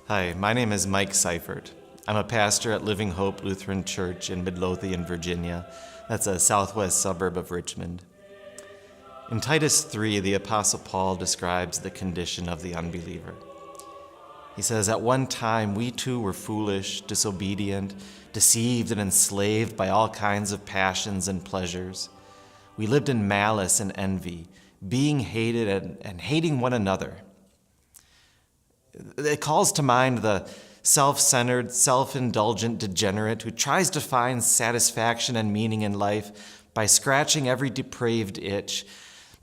Hi, my name is Mike Seifert. I'm a pastor at Living Hope Lutheran Church in Midlothian, Virginia. That's a southwest suburb of Richmond. In Titus 3, the Apostle Paul describes the condition of the unbeliever. He says, "At one time we too were foolish, disobedient, deceived and enslaved by all kinds of passions and pleasures. We lived in malice and envy, being hated and hating one another." It calls to mind the self-centered, self-indulgent degenerate who tries to find satisfaction and meaning in life by scratching every depraved itch.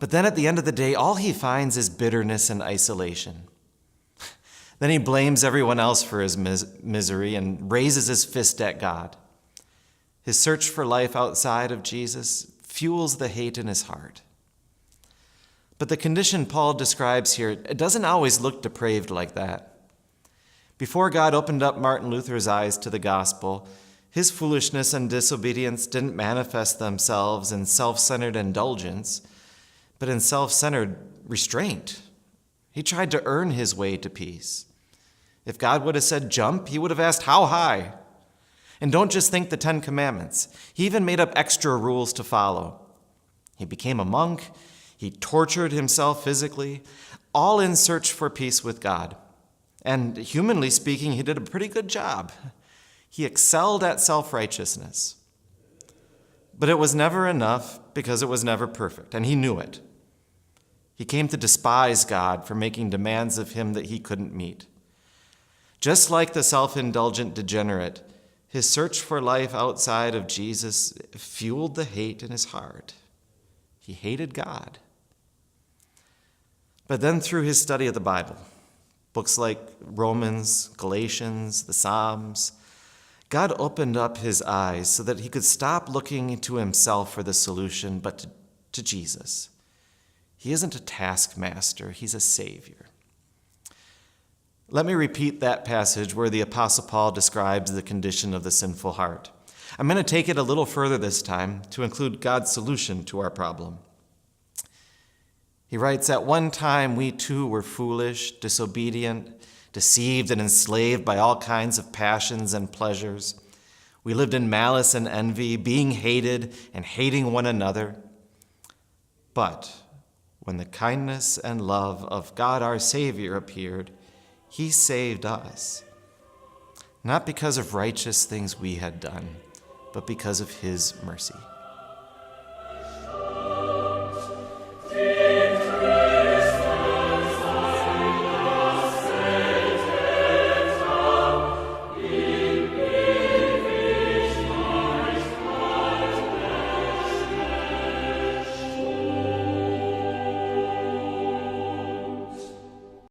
But then at the end of the day, all he finds is bitterness and isolation. Then he blames everyone else for his misery and raises his fist at God. His search for life outside of Jesus fuels the hate in his heart. But the condition Paul describes here, it doesn't always look depraved like that. Before God opened up Martin Luther's eyes to the gospel, his foolishness and disobedience didn't manifest themselves in self-centered indulgence, but in self-centered restraint. He tried to earn his way to peace. If God would have said jump, he would have asked how high. And don't just think the 10 Commandments. He even made up extra rules to follow. He became a monk. He tortured himself physically, all in search for peace with God. And humanly speaking, he did a pretty good job. He excelled at self-righteousness. But it was never enough because it was never perfect, and he knew it. He came to despise God for making demands of him that he couldn't meet. Just like the self-indulgent degenerate, his search for life outside of Jesus fueled the hate in his heart. He hated God. But then through his study of the Bible, books like Romans, Galatians, the Psalms, God opened up his eyes so that he could stop looking to himself for the solution, but to Jesus. He isn't a taskmaster, he's a Savior. Let me repeat that passage where the Apostle Paul describes the condition of the sinful heart. I'm going to take it a little further this time to include God's solution to our problem. He writes, "At one time we too were foolish, disobedient, deceived and enslaved by all kinds of passions and pleasures. We lived in malice and envy, being hated and hating one another. But when the kindness and love of God our Savior appeared, he saved us, not because of righteous things we had done, but because of his mercy."